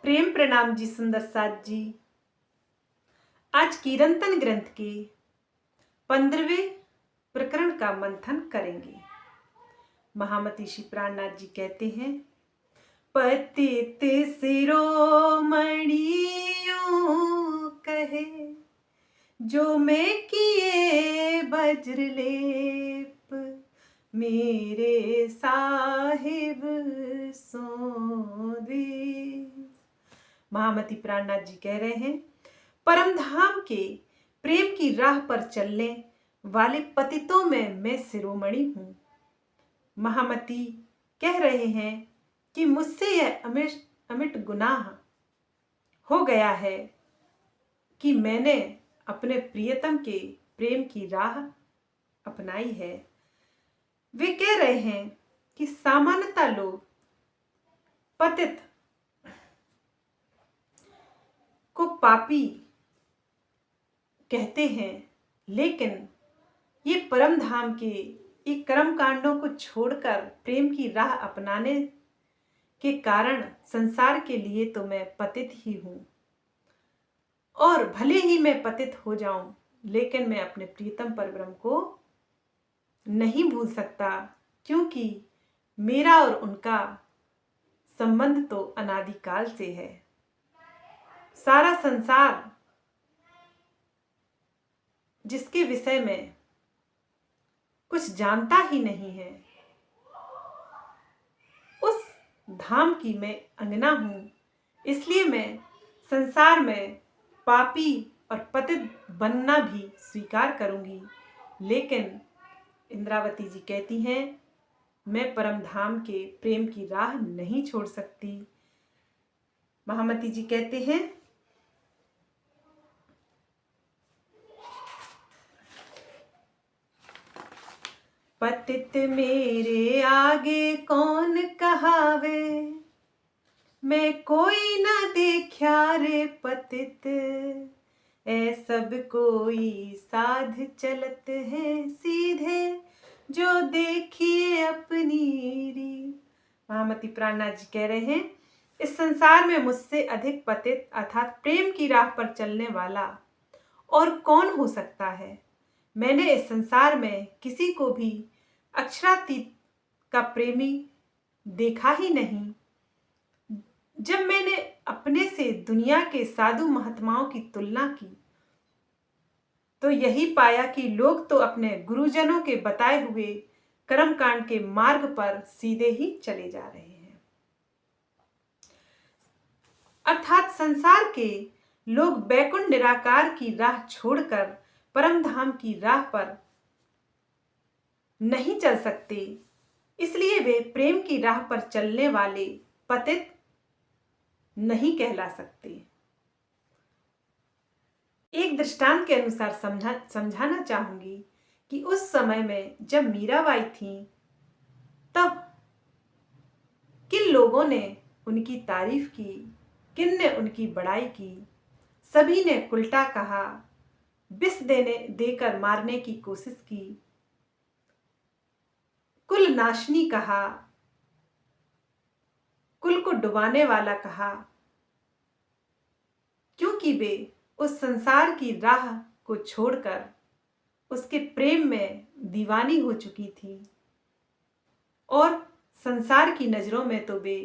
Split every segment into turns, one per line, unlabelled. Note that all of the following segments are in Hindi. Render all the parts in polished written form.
प्रेम प्रणाम जी सुंदर साथ जी। आज कीर्तन ग्रंथ के 15वें प्रकरण का मंथन करेंगे। महामती श्री प्राणनाथ जी कहते हैं, पतित शिरोमणि यूं कहे, जो मैं किए वज्रलेप, मेरे साहिब सो द्वेष। महामती प्राणनाथ जी कह रहे हैं, परम धाम के प्रेम की राह पर चलने वाले पतितों में मैं शिरोमणि हूं। महामती कह रहे हैं कि मुझसे यह अमिट गुनाह हो गया है कि मैंने अपने प्रियतम के प्रेम की राह अपनाई है। वे कह रहे हैं कि सामान्यतः लोग पतित को पापी कहते हैं, लेकिन ये परम धाम के एक कर्म कांडों को छोड़कर प्रेम की राह अपनाने के कारण संसार के लिए तो मैं पतित ही हूं, और भले ही मैं पतित हो जाऊं, लेकिन मैं अपने प्रियतम परब्रह्म को नहीं भूल सकता, क्योंकि मेरा और उनका संबंध तो अनादिकाल से है। सारा संसार जिसके विषय में कुछ जानता ही नहीं है, उस धाम की मैं अंगना हूं। इसलिए मैं संसार में पापी और पतित बनना भी स्वीकार करूंगी, लेकिन इंद्रावती जी कहती हैं, मैं परम धाम के प्रेम की राह नहीं छोड़ सकती। महामती जी कहते हैं, पतित मेरे आगे कौन कहावे, मैं कोई न देखा रे पतित, ऐ सब कोई साध चलत है सीधे, जो देखिए अपनी रीत। महामती प्राणनाथ जी कह रहे हैं, इस संसार में मुझसे अधिक पतित अर्थात प्रेम की राह पर चलने वाला और कौन हो सकता है। मैंने इस संसार में किसी को भी अक्षरातीत का प्रेमी देखा ही नहीं। जब मैंने अपने से दुनिया के साधु महात्माओं की तुलना की, तो यही पाया कि लोग तो अपने गुरुजनों के बताए हुए कर्मकांड के मार्ग पर सीधे ही चले जा रहे हैं। अर्थात संसार के लोग बैकुंठ निराकार की राह छोड़कर परम धाम की राह पर नहीं चल सकते, इसलिए वे प्रेम की राह पर चलने वाले पतित नहीं कहला सकते। एक दृष्टांत के अनुसार समझाना चाहूंगी कि उस समय में जब मीराबाई थी, तब किन लोगों ने उनकी तारीफ की, किन ने उनकी बड़ाई की। सभी ने उल्टा कहा, विष देकर मारने की कोशिश की, कुल नाशनी कहा, कुल को डुबाने वाला कहा, क्योंकि वे उस संसार की राह को छोड़कर उसके प्रेम में दीवानी हो चुकी थी, और संसार की नजरों में तो वे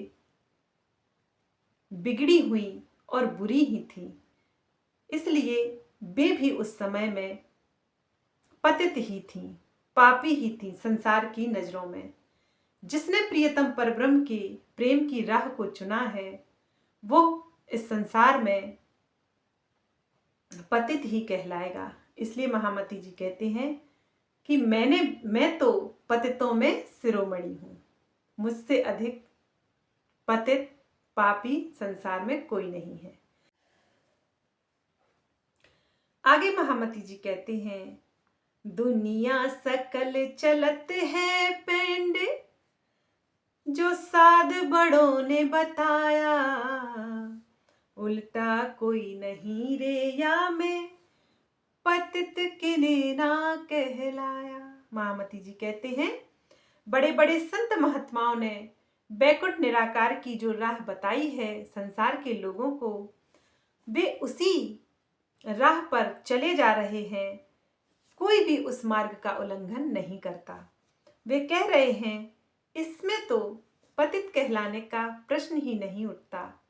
बिगड़ी हुई और बुरी ही थी। इसलिए वे भी उस समय में पतित ही थी, पापी ही थी संसार की नजरों में। जिसने प्रियतम परब्रह्म के प्रेम की राह को चुना है, वो इस संसार में पतित ही कहलाएगा। इसलिए महामती जी कहते हैं कि मैं तो पतितों में शिरोमणि हूं, मुझसे अधिक पतित पापी संसार में कोई नहीं है। आगे महामती जी कहते हैं, दुनिया सकल चलत है पेंड, जो साध बड़ों ने बताया, उल्टा कोई नहीं रे या में पतित किने ना कहलाया। महामती जी कहते हैं, बड़े बड़े संत महात्माओं ने बैकुंठ निराकार की जो राह बताई है संसार के लोगों को, वे उसी राह पर चले जा रहे हैं। कोई भी उस मार्ग का उल्लंघन नहीं करता। वे कह रहे हैं इसमें तो पतित कहलाने का प्रश्न ही नहीं उठता।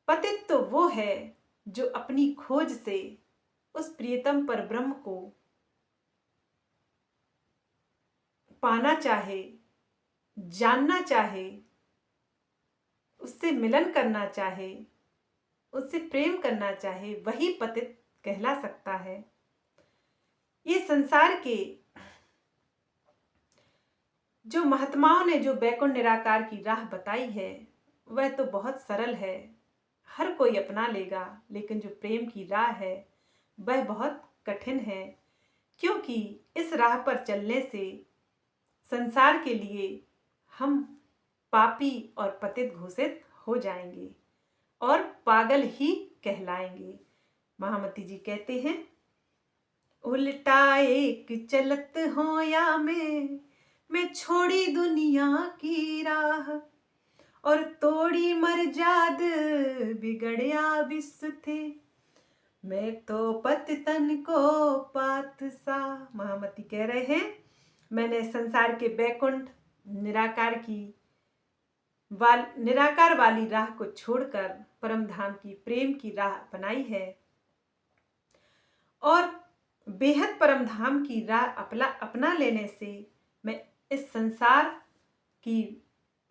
पतित तो वो है जो अपनी खोज से उस प्रियतम पर ब्रह्म को पाना चाहे, जानना चाहे, उससे मिलन करना चाहे, उससे प्रेम करना चाहे, वही पतित कहला सकता है। ये संसार के जो महात्माओं ने जो बैकुंठ निराकार की राह बताई है वह तो बहुत सरल है, हर कोई अपना लेगा। लेकिन जो प्रेम की राह है वह बहुत कठिन है, क्योंकि इस राह पर चलने से संसार के लिए हम पापी और पतित घोषित हो जाएंगे और पागल ही कहलाएंगे। महामती जी कहते हैं, उल्टा एक चलत हो या मैं छोड़ी दुनिया की राह, और तोड़ी मर्जाद बिगड़या विश्व थे, मैं तो पतितन को पात सा। महामती कह रहे हैं, मैंने संसार के बैकुंठ निराकार वाली राह को छोड़कर परम धाम की प्रेम की राह बनाई है, और बेहद परम धाम की राह अपना लेने से मैं इस संसार की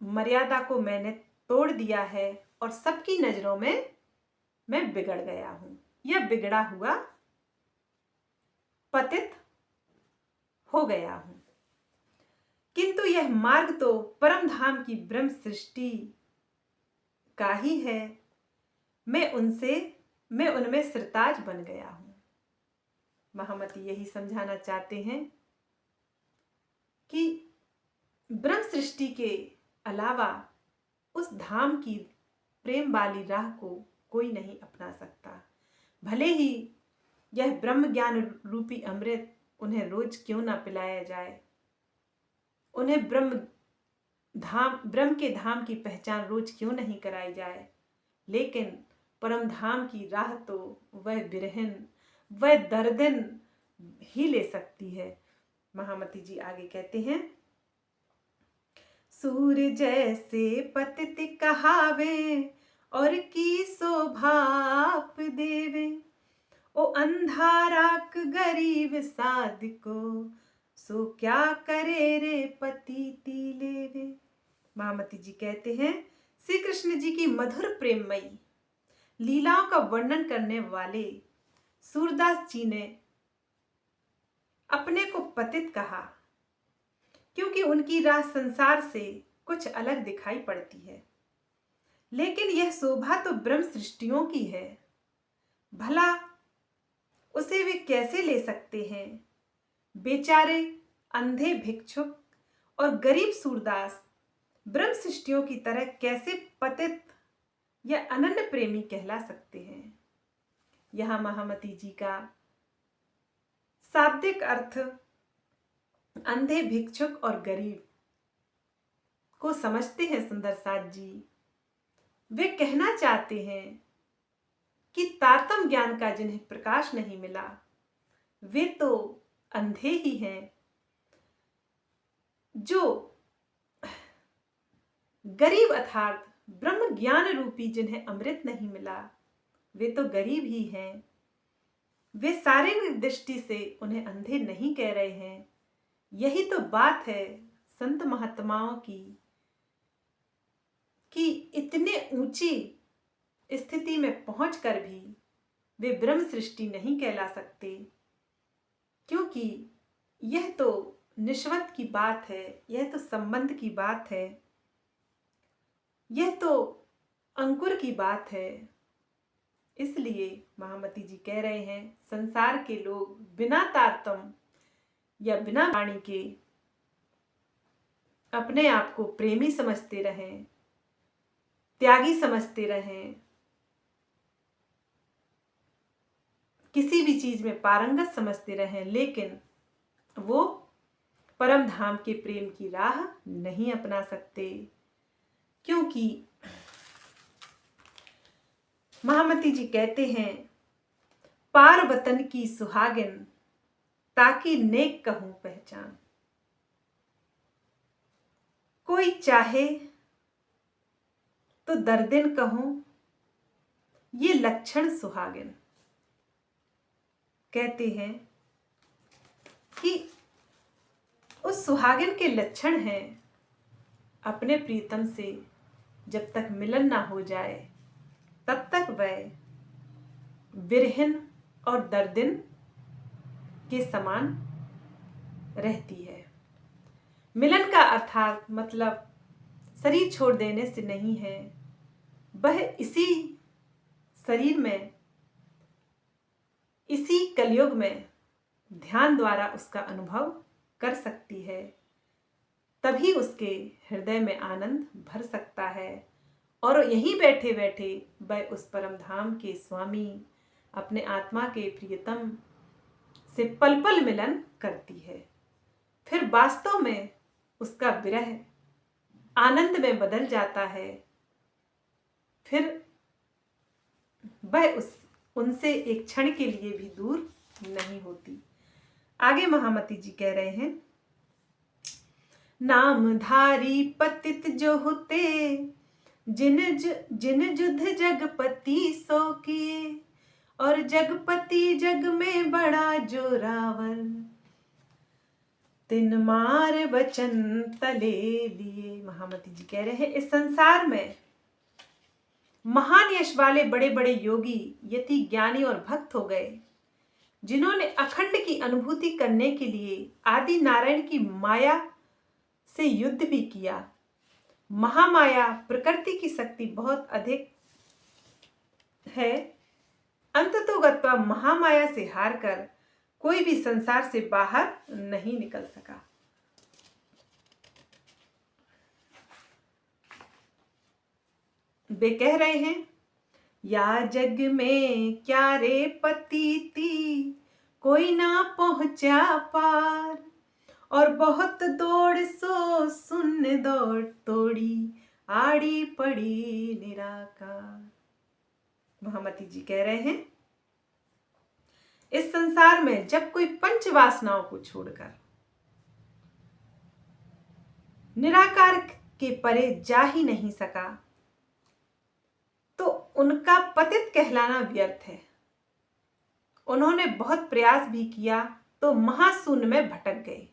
मर्यादा को मैंने तोड़ दिया है और सबकी नजरों में मैं बिगड़ गया हूं, या बिगड़ा हुआ पतित हो गया हूं। किंतु यह मार्ग तो परम धाम की ब्रह्म सृष्टि का ही है। मैं उनमें सिरताज बन गया हूं। महामती यही समझाना चाहते हैं कि ब्रह्म सृष्टि के अलावा उस धाम की प्रेम वाली राह को कोई नहीं अपना सकता। भले ही यह ब्रह्म ज्ञान रूपी अमृत उन्हें रोज क्यों ना पिलाया जाए, उन्हें ब्रह्म के धाम की पहचान रोज क्यों नहीं कराई जाए, लेकिन परम धाम की राह तो वह बिरहन, वह दर्दन ही ले सकती है। महामती जी आगे कहते हैं, सूर्य जैसे पतित कहावे और की शोभाप देवे, ओ अंधाराक गरीब साध को, सो क्या करे रे पतिती लेवे। महामती जी कहते हैं, श्री कृष्ण जी की मधुर प्रेममयी लीलाओं का वर्णन करने वाले सूरदास जी ने अपने को पतित कहा, क्योंकि उनकी राह संसार से कुछ अलग दिखाई पड़ती है। लेकिन यह शोभा तो ब्रह्म सृष्टियों की है, भला उसे वे कैसे ले सकते हैं। बेचारे अंधे भिक्षुक और गरीब सूरदास ब्रह्म सृष्टियों की तरह कैसे पतित या अनन्य प्रेमी कहला सकते हैं। यहां महामती जी का शाब्दिक अर्थ अंधे भिक्षुक और गरीब को समझते हैं सुंदर साथ जी। वे कहना चाहते हैं कि तारतम ज्ञान का जिन्हें प्रकाश नहीं मिला वे तो अंधे ही हैं। जो गरीब अर्थात ब्रह्म ज्ञान रूपी जिन्हें अमृत नहीं मिला वे तो गरीब ही हैं। वे शारीरिक दृष्टि से उन्हें अंधे नहीं कह रहे हैं। यही तो बात है संत महात्माओं की, कि इतने ऊंची स्थिति में पहुंचकर भी वे ब्रह्म सृष्टि नहीं कहला सकते, क्योंकि यह तो निश्वत की बात है, यह तो संबंध की बात है, यह तो अंकुर की बात है। इसलिए महामती जी कह रहे हैं, संसार के लोग बिना तारतम या बिना वाणी के अपने आप को प्रेमी समझते रहें, त्यागी समझते रहें, किसी भी चीज में पारंगत समझते रहें, लेकिन वो परम धाम के प्रेम की राह नहीं अपना सकते, क्योंकि महामती जी कहते हैं, पार वतन की सुहागिन ताकि नेक कहूं पहचान। कोई चाहे तो दर्दिन कहूं, ये लक्षण सुहागिन। कहते हैं कि उस सुहागिन के लक्षण हैं अपने प्रीतम से जब तक मिलन ना हो जाए तब तक वह विरहिन और दर्दिन के समान रहती है। मिलन का अर्थात मतलब शरीर छोड़ देने से नहीं है, वह इसी शरीर में, इसी कलयुग में ध्यान द्वारा उसका अनुभव कर सकती है, तभी उसके हृदय में आनंद भर सकता है और यहीं बैठे बैठे वह उस परम धाम के स्वामी, अपने आत्मा के प्रियतम से पल पल मिलन करती है। फिर वास्तव में उसका विरह आनंद में बदल जाता है। फिर वह उनसे एक क्षण के लिए भी दूर नहीं होती। आगे महामती जी कह रहे हैं, नामधारी पतित जो होते, जिन जुध जगपति सो किए, और जगपति जग में बड़ा जोरावर, तिन मार वचन तले लिए। महामती जी कह रहे हैं, इस संसार में महान यश वाले बड़े बड़े योगी, यति, ज्ञानी और भक्त हो गए, जिन्होंने अखंड की अनुभूति करने के लिए आदि नारायण की माया से युद्ध भी किया। महामाया प्रकृति की शक्ति बहुत अधिक है, अंततोगत्वा महामाया से हारकर कोई भी संसार से बाहर नहीं निकल सका। वे कह रहे हैं, या जग में क्या रे पतिती, कोई ना पहुंचा पार, और बहुत दौड़ सो सुन दौड़ तोड़ी, आड़ी पड़ी निराकार। महामती जी कह रहे हैं, इस संसार में जब कोई पंच वासनाओं को छोड़कर निराकार के परे जा ही नहीं सका, तो उनका पतित कहलाना व्यर्थ है। उन्होंने बहुत प्रयास भी किया तो महाशून्य में भटक गए।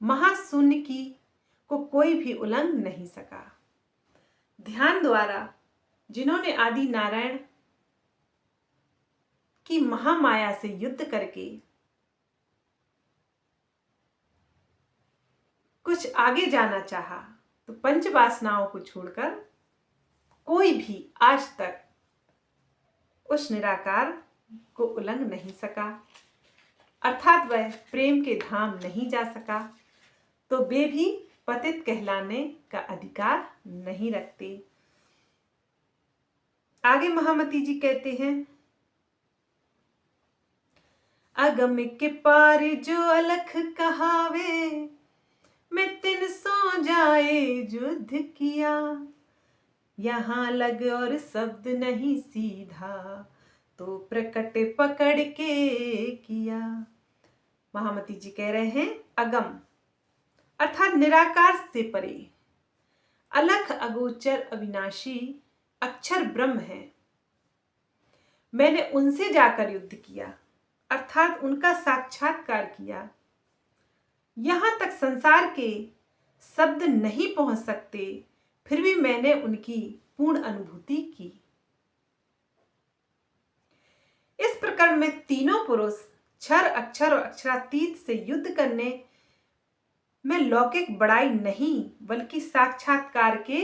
महाशून्य की को कोई भी उल्लंघ नहीं सका। ध्यान द्वारा जिन्होंने आदि नारायण की महामाया से युद्ध करके कुछ आगे जाना चाहा, तो पंच वासनाओं को छोड़कर कोई भी आज तक उस निराकार को उल्लंघ नहीं सका, अर्थात वह प्रेम के धाम नहीं जा सका, तो वे भी पतित कहलाने का अधिकार नहीं रखते। आगे महामती जी कहते हैं, अगम के पार जो अलख कहावे, मैं तिन सो जाए युद्ध किया, यहाँ लग और शब्द नहीं सीधा, तो प्रकट पकड़ के किया। महामती जी कह रहे हैं, अगम अर्थात निराकार से परे, अलख अगोचर अविनाशी अक्षर ब्रह्म है। मैंने उनसे जाकर युद्ध किया, अर्थात उनका साक्षात्कार किया। यहां तक संसार के शब्द नहीं पहुंच सकते, फिर भी मैंने उनकी पूर्ण अनुभूति की। इस प्रकरण में तीनों पुरुष क्षर, अक्षर और अक्षरातीत से युद्ध करने में लौकिक बड़ाई नहीं, बल्कि साक्षात्कार के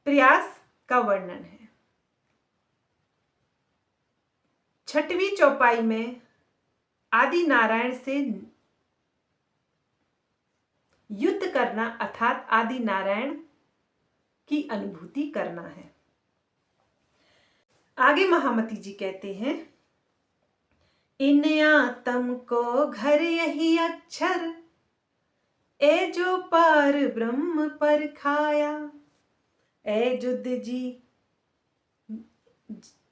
प्रयास का वर्णन है। छठवीं चौपाई में आदि नारायण से युद्ध करना अर्थात आदि नारायण की अनुभूति करना है। आगे महामती जी कहते हैं इन आत्म को घर यही अक्षर, ए जो पार ब्रह्म पर खाया। ए जुद जी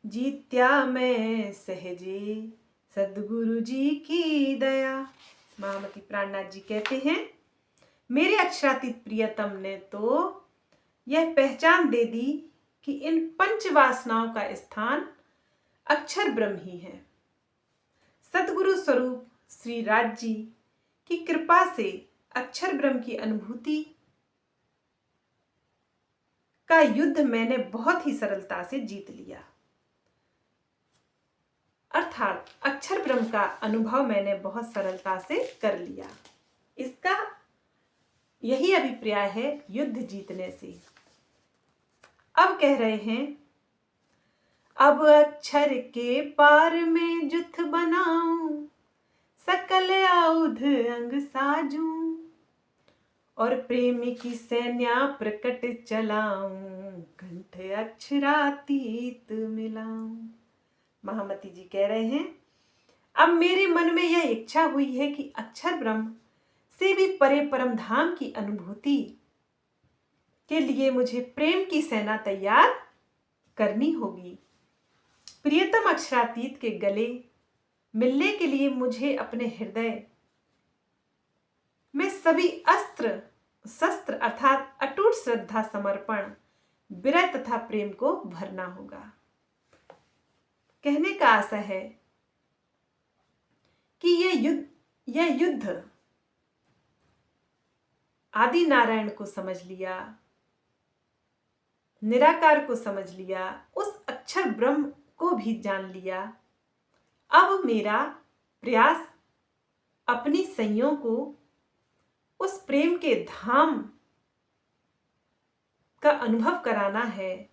जीत्या मैं सहजे, सदगुरु जी की दया। महामती प्राणनाथ जी कहते हैं, मेरे अक्षरातीत प्रियतम ने तो यह पहचान दे दी कि इन पंच वासनाओं का स्थान अक्षर ब्रह्म ही है। सदगुरु स्वरूप श्री राज जी की कृपा से अक्षर ब्रह्म की अनुभूति का युद्ध मैंने बहुत ही सरलता से जीत लिया। अर्थात अक्षर ब्रह्म का अनुभव मैंने बहुत सरलता से कर लिया। इसका यही अभिप्राय है युद्ध जीतने से। अब कह रहे हैं, अब अक्षर के पार में जुथ बनाऊं, सकल आयुध अंग साजूं, और प्रेम की सैन्या प्रकट चलाऊं, कंठ अक्षरातीत मिलाऊं। महामती जी कह रहे हैं, अब मेरे मन में यह इच्छा हुई है कि अक्षर ब्रह्म से भी परे परम धाम की अनुभूति के लिए मुझे प्रेम की सेना तैयार करनी होगी। प्रियतम अक्षरातीत के गले मिलने के लिए मुझे अपने हृदय में सभी अस्त्र शस्त्र अर्थात अटूट श्रद्धा, समर्पण, विरह तथा प्रेम को भरना होगा। कहने का आशा है कि यह युद्ध आदि नारायण को समझ लिया, निराकार को समझ लिया, उस अक्षर ब्रह्म को भी जान लिया। अब मेरा प्रयास अपनी सैयों को उस प्रेम के धाम का अनुभव कराना है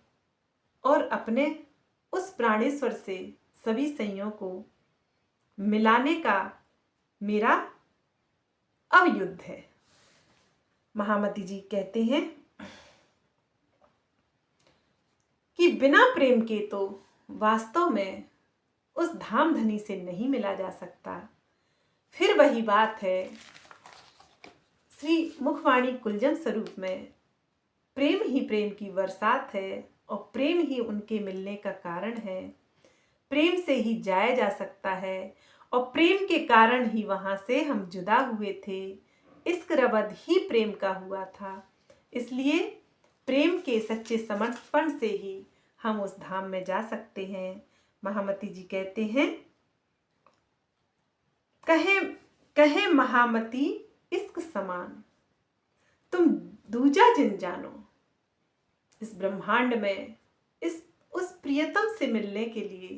और अपने उस प्राणेश्वर से सभी सैयों को मिलाने का मेरा अब युद्ध है। महामती जी कहते हैं कि बिना प्रेम के तो वास्तव में उस धाम धनी से नहीं मिला जा सकता। फिर वही बात है, श्री मुखवाणी कुलजन स्वरूप में प्रेम ही प्रेम की बरसात है और प्रेम ही उनके मिलने का कारण है। प्रेम से ही जाया जा सकता है और प्रेम के कारण ही वहां से हम जुदा हुए थे। इश्क रबद ही प्रेम का हुआ था, इसलिए प्रेम के सच्चे समर्पण से ही हम उस धाम में जा सकते हैं। महामती जी कहते हैं, कहे महामती इश्क समान, तुम दूजा जिन जानो। इस ब्रह्मांड में उस प्रियतम से मिलने के लिए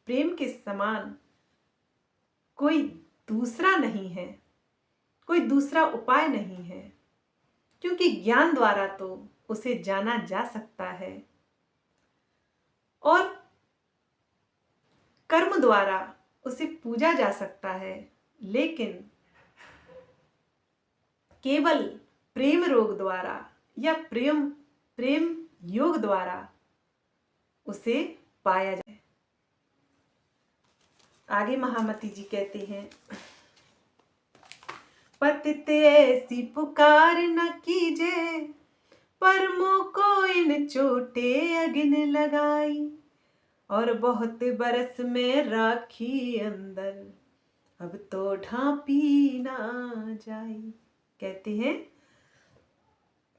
प्रेम के समान कोई दूसरा नहीं है, कोई दूसरा उपाय नहीं है, क्योंकि ज्ञान द्वारा तो उसे जाना जा सकता है और कर्म द्वारा उसे पूजा जा सकता है, लेकिन केवल प्रेम रोग द्वारा या प्रेम योग द्वारा उसे पाया जाए। आगे महामती जी कहते हैं, पतित ऐसी पुकार न कीजे, परमों को इन चोटे अगिन लगाई, और बहुत बरस में राखी अंदर, अब तो ढांपी ना जाई। कहते हैं,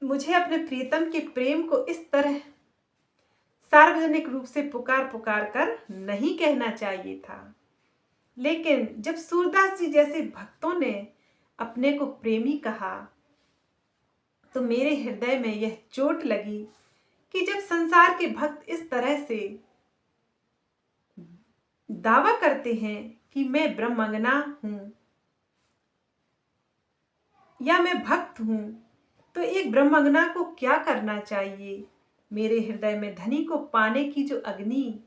मुझे अपने प्रीतम के प्रेम को इस तरह सार्वजनिक रूप से पुकार कर नहीं कहना चाहिए था, लेकिन जब सूरदास जी जैसे भक्तों ने अपने को प्रेमी कहा तो मेरे हृदय में यह चोट लगी कि जब संसार के भक्त इस तरह से दावा करते हैं कि मैं ब्रह्मंगना हूं या मैं भक्त हूं, तो एक ब्रह्मंगना को क्या करना चाहिए। मेरे हृदय में धनी को पाने की जो अग्नि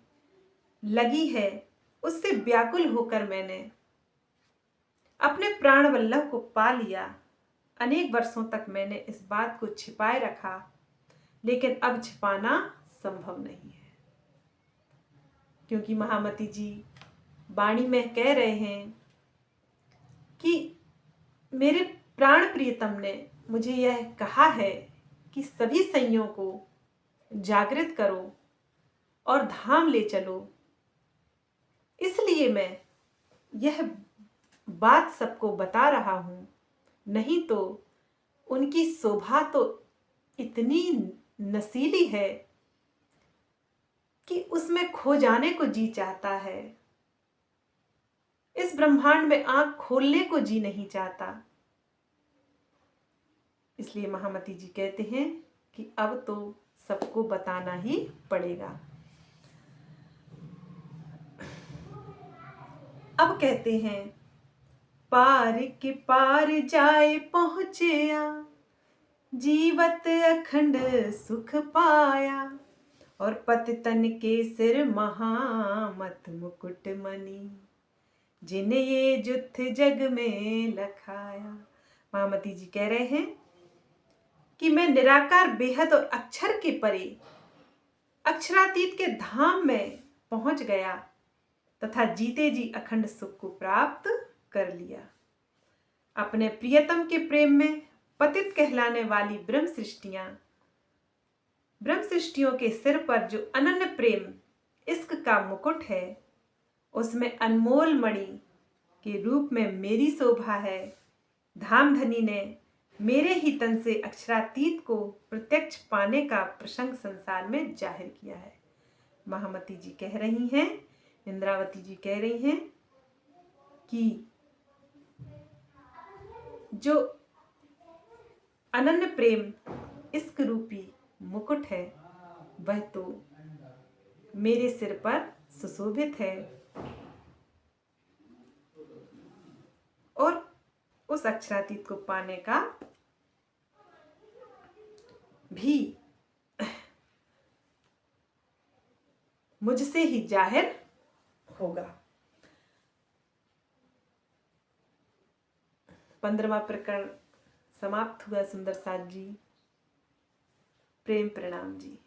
लगी है, उससे व्याकुल होकर मैंने अपने प्राण वल्लभ को पा लिया। अनेक वर्षों तक मैंने इस बात को छिपाए रखा, लेकिन अब छिपाना संभव नहीं है, क्योंकि महामती जी वाणी में कह रहे हैं कि मेरे प्राण प्रियतम ने मुझे यह कहा है कि सभी संयों को जागृत करो और धाम ले चलो। इसलिए मैं यह बात सबको बता रहा हूं, नहीं तो उनकी शोभा तो इतनी नसीली है कि उसमें खो जाने को जी चाहता है। इस ब्रह्मांड में आंख खोलने को जी नहीं चाहता। इसलिए महामती जी कहते हैं कि अब तो सबको बताना ही पड़ेगा। अब कहते हैं, पार के पार जाए पहुंचया, जीवत अखंड सुख पाया, और पतितन के सिर महामत मुकुट मणि, जिन्हें ये जुथ जग में लखाया। महामती जी कह रहे हैं कि मैं निराकार बेहद और अक्षर के परे अक्षरातीत के धाम में पहुंच गया तथा जीते जी अखंड सुख को प्राप्त कर लिया। अपने प्रियतम के प्रेम में पतित कहलाने वाली ब्रह्म सृष्टियों के सिर पर जो अनन्य प्रेम इश्क का मुकुट है, उसमें अनमोल मणि के रूप में मेरी शोभा है। धामधनी ने मेरे ही तन से अक्षरातीत को प्रत्यक्ष पाने का प्रसंग संसार में जाहिर किया है। महामती जी कह रही हैं, इंद्रावती जी कह रही हैं कि जो अनन्य प्रेम इश्क रूपी मुकुट है, वह तो मेरे सिर पर सुशोभित है, और उस अक्षरातीत को पाने का भी मुझसे ही जाहिर होगा। 15वां प्रकरण समाप्त हुआ। सुंदर साथ जी, प्रेम प्रणाम जी।